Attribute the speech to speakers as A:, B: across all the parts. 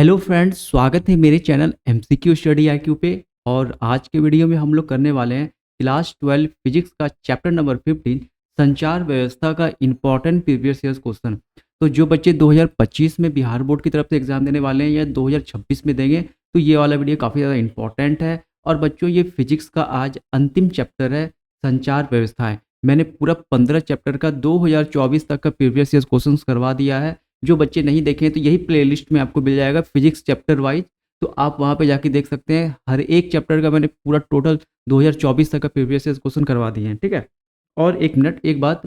A: Hello friends, स्वागत है मेरे चैनल एमसीक्यू स्टडी आईक्यू पे। और आज के वीडियो में हम लोग करने वाले हैं क्लास 12 फिजिक्स का चैप्टर नंबर 15 संचार व्यवस्था का इम्पॉर्टेंट प्रीवियस ईयर्स क्वेश्चन। तो जो बच्चे 2025 में बिहार बोर्ड की तरफ से एग्जाम देने वाले हैं या 2026 में देंगे, तो ये वाला वीडियो काफ़ी ज़्यादा इंपॉर्टेंट है। और बच्चों, ये फिजिक्स का आज अंतिम चैप्टर है, संचार व्यवस्थाएं। मैंने पूरा 15 चैप्टर का 2024 तक का प्रीवियस ईयर्स क्वेश्चन करवा दिया है। जो बच्चे नहीं देखे हैं तो यही प्लेलिस्ट में आपको मिल जाएगा फिजिक्स चैप्टर वाइज। तो आप वहाँ पे जाके देख सकते हैं, हर एक चैप्टर का मैंने पूरा टोटल 2024 तक का प्रीवियस ईयर्स क्वेश्चन करवा दिए हैं, ठीक है। और एक मिनट, एक बात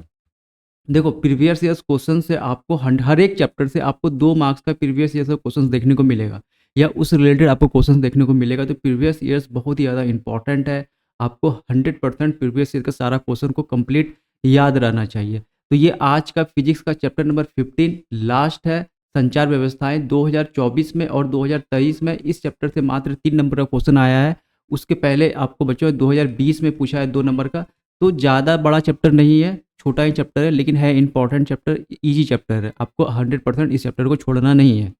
A: देखो, प्रीवियस ईयर्स क्वेश्चन से आपको हर एक चैप्टर से आपको 2 मार्क्स का प्रीवियस ईयर्स का क्वेश्चन देखने को मिलेगा, या उस रिलेटेड आपको क्वेश्चन देखने को मिलेगा। तो प्रीवियस ईयर्स बहुत ही ज़्यादा इंपॉर्टेंट है। आपको 100% प्रीवियस ईयर का सारा क्वेश्चन को कंप्लीट याद रहना चाहिए। तो ये आज का फिजिक्स का चैप्टर नंबर 15 लास्ट है, संचार व्यवस्थाएं। 2024 में और 2023 में इस चैप्टर से मात्र 3 नंबर का क्वेश्चन आया है। उसके पहले आपको बच्चों 2020 में पूछा है 2 नंबर का। तो ज़्यादा बड़ा चैप्टर नहीं है, छोटा ही चैप्टर है, लेकिन है इंपॉर्टेंट चैप्टर, इजी चैप्टर है। आपको 100% इस चैप्टर को छोड़ना नहीं है।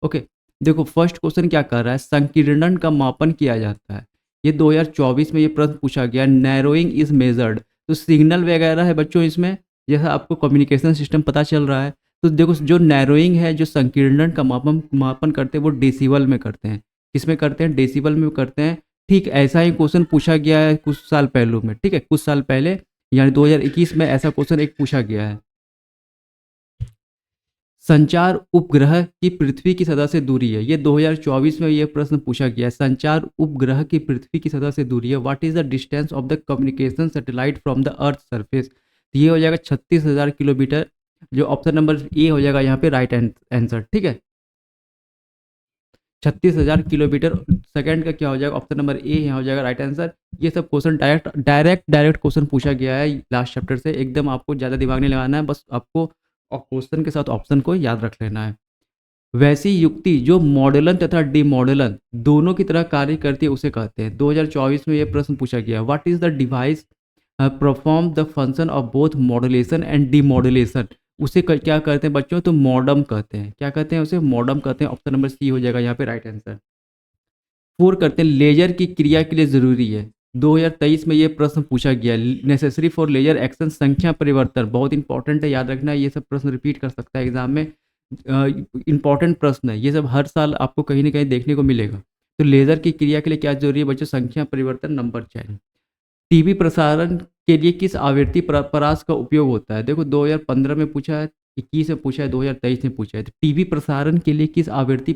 A: ओके, देखो फर्स्ट क्वेश्चन क्या कर रहा है, संकीर्णन का मापन किया जाता है। ये 2024 में ये प्रश्न पूछा गया, नैरोइंग इज मेजर्ड। तो सिग्नल वगैरह है बच्चों इसमें, जैसा आपको कम्युनिकेशन सिस्टम पता चल रहा है। तो देखो, जो नैरोइंग है, जो संकीर्णन का मापन मापन करते हैं वो डेसिबल में करते हैं। किसमें करते हैं? डेसिबल में करते हैं। ठीक ऐसा ही क्वेश्चन पूछा गया है कुछ साल पहलू में, ठीक है, कुछ साल पहले यानी 2021 में ऐसा क्वेश्चन एक पूछा गया है। संचार उपग्रह की पृथ्वी की सतह से दूरी है। ये 2024 में ये प्रश्न पूछा गया है, संचार उपग्रह की पृथ्वी की सतह से दूरी है। What is the distance of the communication satellite from the earth surface. ये हो जाएगा 36,000 किलोमीटर। जो ऑप्शन नंबर ए हो जाएगा यहाँ पे राइट आंसर, ठीक है। 36,000 किलोमीटर। सेकंड का क्या हो जाएगा? ऑप्शन नंबर ए यहाँ हो जाएगा राइट आंसर। ये सब क्वेश्चन डायरेक्ट क्वेश्चन पूछा गया है लास्ट चैप्टर से। एकदम आपको ज़्यादा दिमाग नहीं लगाना है, बस आपको क्वेश्चन के साथ ऑप्शन को याद रख लेना है। वैसी युक्ति जो मॉडलन तथा डिमॉडलन दोनों की तरह कार्य करती है उसे कहते हैं। 2024 में यह प्रश्न पूछा गया, what is the device perform the function of both modulation and demodulation. उसे क्या कहते हैं बच्चों? तो मॉडम कहते हैं। क्या कहते हैं उसे? मॉडम कहते हैं। ऑप्शन नंबर सी हो जाएगा यहाँ पे राइट आंसर। 4 करते हैं, लेजर की क्रिया के लिए जरूरी है। 2023 में ये प्रश्न पूछा गया, नेसेसरी फॉर लेजर एक्शन संख्या परिवर्तन। बहुत इंपॉर्टेंट है, याद रखना है। ये सब प्रश्न रिपीट कर सकता है एग्जाम में। इंपॉर्टेंट प्रश्न है ये सब, हर साल आपको कहीं ना कहीं देखने को मिलेगा। तो लेजर की क्रिया के लिए क्या जरूरी है बच्चों? संख्या परिवर्तन, नंबर चेंज। टीवी प्रसारण के लिए किस आवृत्ति परास का उपयोग होता है? देखो 2015 में पूछा है, 21 में पूछा है, 2023 में पूछा है। तो टीवी प्रसारण के लिए किस आवृत्ति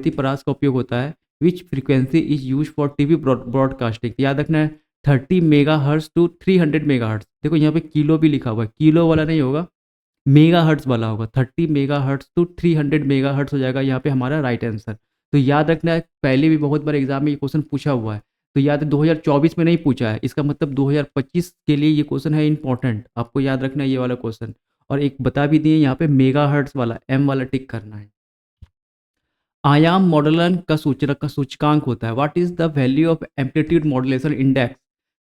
A: परास का उपयोग होता है? Which frequency is use for TV broadcasting. याद रखना है 30 mega hertz to 300 mega hertz. देखो यहाँ पे किलो भी लिखा हुआ है, किलो वाला नहीं होगा, मेगा हर्ट्स वाला होगा। 30 mega hertz to 300 mega hertz हो जाएगा यहाँ पे हमारा राइट आंसर। तो याद रखना है, पहले भी बहुत बार एग्जाम में ये क्वेश्चन पूछा हुआ है। तो याद है 2024 में नहीं पूछा है, इसका मतलब 2025 के लिए ये क्वेश्चन है इंपॉर्टेंट। आपको याद रखना है ये वाला क्वेश्चन। और एक बता भी दिए यहाँ पे, मेगा हर्ट्स वाला एम वाला टिक करना है। आयाम मॉडलन का सूचकांक होता है। What is the value of amplitude modulation index.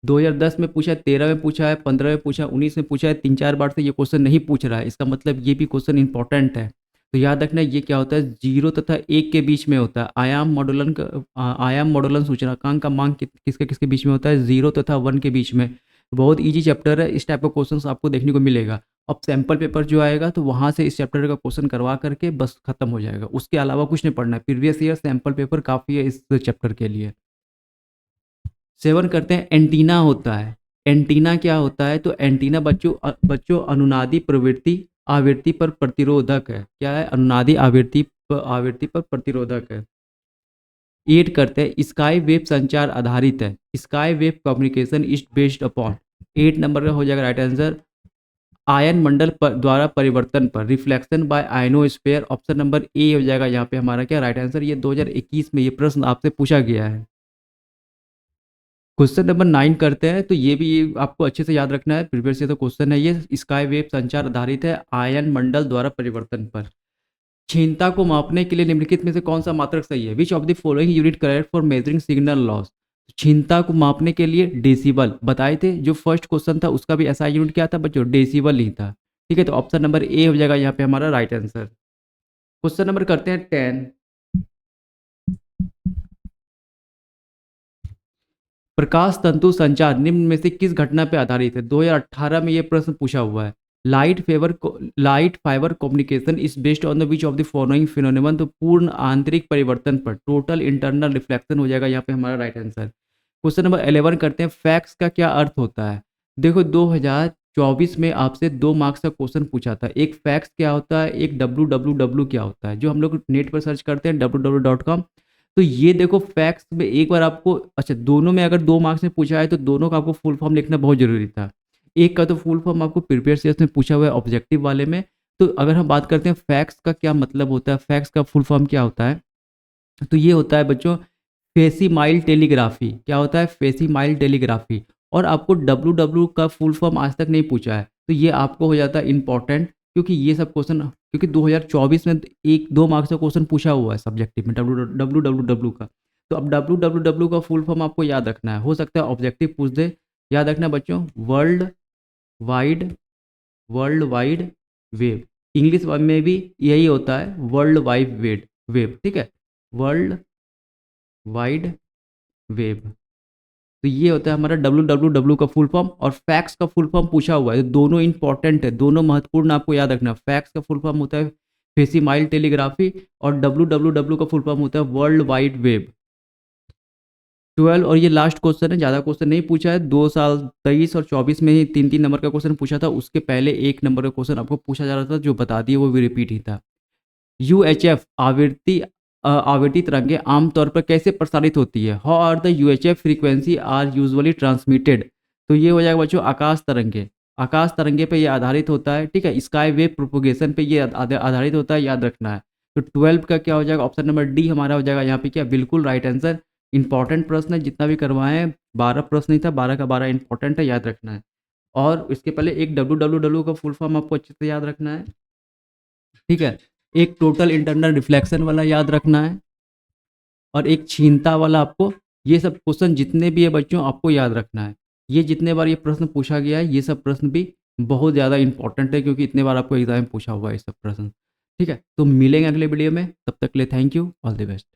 A: 2010 में पूछा है, 13 में पूछा है, 15 में पूछा है, 19 में पूछा है। 3-4 बार से ये क्वेश्चन नहीं पूछ रहा है, इसका मतलब ये भी क्वेश्चन इंपॉर्टेंट है। तो याद रखना ये क्या होता है, 0 तथा 1 के बीच में होता है। आयाम मॉडुलन सूचकांक का मान किसके किसके बीच में होता है? 0 तथा 1 के बीच में। बहुत ईजी चैप्टर है, इस टाइप का क्वेश्चन आपको देखने को मिलेगा। अब सैम्पल पेपर जो आएगा तो वहाँ से इस चैप्टर का क्वेश्चन करवा करके बस खत्म हो जाएगा, उसके अलावा कुछ नहीं पढ़ना है। प्रीवियस ईयर सैम्पल पेपर काफ़ी है इस चैप्टर के लिए। 7 करते हैं, एंटीना होता है। एंटीना क्या होता है? तो एंटीना बच्चों अनुनादी प्रवृत्ति आवृत्ति पर प्रतिरोधक है। क्या है? अनुनादी आवृत्ति पर प्रतिरोधक है। 8 करते हैं, स्काई वेव संचार आधारित है। Sky wave communication is based upon. 8 number का हो जाएगा राइट आंसर, आयन मंडल द्वारा परिवर्तन पर, reflection by ionosphere. Option number A हो जाएगा यहाँ पे हमारा क्या राइट आंसर। ये 2021 में ये प्रश्न आपसे पूछा गया है। क्वेश्चन नंबर 9 करते हैं, तो ये भी आपको अच्छे से याद रखना है, प्रीवियस ईयर का क्वेश्चन है ये। स्काई वेव संचार आधारित है, आयन मंडल द्वारा परिवर्तन पर। क्षीणता को मापने के लिए निम्नलिखित में से कौन सा मात्रक सही है? Which of the following unit correct for measuring signal loss. क्षीणता को मापने के लिए डेसिबल बताए थे। जो फर्स्ट क्वेश्चन था उसका भी ऐसा यूनिट क्या था बच्चों? डेसिबल ही था, ठीक है। तो ऑप्शन नंबर ए हो जाएगा यहाँ पे हमारा राइट आंसर। क्वेश्चन नंबर करते हैं 10। प्रकाश तंतु संचार निम्न में से किस घटना पर आधारित है? 2018 में ये प्रश्न पूछा हुआ है। Light fibre communication is based on the which of the following phenomenon. तो पूर्ण आंतरिक परिवर्तन पर, टोटल इंटरनल रिफ्लेक्शन हो जाएगा यहाँ पे हमारा राइट आंसर। क्वेश्चन नंबर 11 करते हैं, फैक्स का क्या अर्थ होता है? देखो 2024 में आपसे 2 मार्क्स का क्वेश्चन पूछा था। एक फैक्स क्या होता है, एक www क्या होता है, जो हम लोग नेट पर सर्च करते हैं www.com। तो ये देखो फैक्स में एक बार आपको, अच्छा दोनों में अगर 2 मार्क्स में पूछा है तो दोनों का आपको फुल फॉर्म लिखना बहुत जरूरी था। एक का तो फुल फॉर्म आपको प्रीवियस ईयर्स में पूछा हुआ है ऑब्जेक्टिव वाले में। तो अगर हम बात करते हैं फैक्स का क्या मतलब होता है, फैक्स का फुल फॉर्म क्या होता है, तो ये होता है बच्चों फेसिमाइल टेलीग्राफी। क्या होता है? फेसिमाइल टेलीग्राफी। और आपको डब्ल्यू डब्ल्यू का फुल फॉर्म आज तक नहीं पूछा है, तो ये आपको हो जाता है इंपॉर्टेंट, क्योंकि ये सब क्वेश्चन, क्योंकि 2024 में एक 2 मार्क्स का क्वेश्चन पूछा हुआ है सब्जेक्टिव में डब्ल्यू डब्ल्यू डब्ल्यू डब्ल्यू का। तो अब डब्ल्यू डब्ल्यू डब्ल्यू का फुल फॉर्म आपको याद रखना है, हो सकता है ऑब्जेक्टिव पूछ दे। याद रखना बच्चों, wide world wide web. English में भी यही होता है, वर्ल्ड वाइड वेब, ठीक है, वर्ल्ड वाइड वेब। तो ये होता है हमारा डब्ल्यू डब्ल्यू डब्ल्यू का फुल फॉर्म, और फैक्स का फुल फॉर्म पूछा हुआ है। तो दोनों इंपॉर्टेंट है, दोनों महत्वपूर्ण, आपको याद रखना। फैक्स का फुल फॉर्म होता है फेसिमाइल टेलीग्राफी, और डब्ल्यू डब्ल्यू डब्ल्यू का फुल फॉर्म होता है वर्ल्ड वाइड वेब। 12 और ये लास्ट क्वेश्चन है, ज़्यादा क्वेश्चन नहीं पूछा है। 2 साल 23 और 24 में ही 3-3 नंबर का क्वेश्चन पूछा था, उसके पहले 1 नंबर का क्वेश्चन आपको पूछा जा रहा था, जो बता दिए वो भी रिपीट ही था। यूएचएफ आवृत्ति तरंगें आमतौर पर कैसे प्रसारित होती है? How are the UHF frequency are usually transmitted. तो ये हो जाएगा बच्चों आकाश तरंगे। आकाश तरंगे पे ये आधारित होता है, ठीक है, स्काई वेव प्रोपोगेशन पे ये आधारित होता है, याद रखना है। तो 12 का क्या हो जाएगा? ऑप्शन नंबर डी हमारा हो जाएगा यहाँ पे क्या, बिल्कुल राइट आंसर। इंपॉर्टेंट प्रश्न है, जितना भी करवाए हैं 12 प्रश्न ही था, 12 का 12 इंपॉर्टेंट है, याद रखना है। और इसके पहले एक डब्ल्यू डब्ल्यू डब्ल्यू का फुल फॉर्म आपको अच्छे से याद रखना है, ठीक है। एक टोटल इंटरनल रिफ्लेक्शन वाला याद रखना है, और एक छीनता वाला आपको, ये सब क्वेश्चन जितने भी है बच्चों आपको याद रखना है। ये जितने बार ये प्रश्न पूछा गया है, ये सब प्रश्न भी बहुत ज़्यादा इंपॉर्टेंट है, क्योंकि इतने बार आपको एग्जाम में पूछा हुआ है ये सब प्रश्न, ठीक है। तो मिलेंगे अगले वीडियो में, तब तक के लिए thank you, all the best.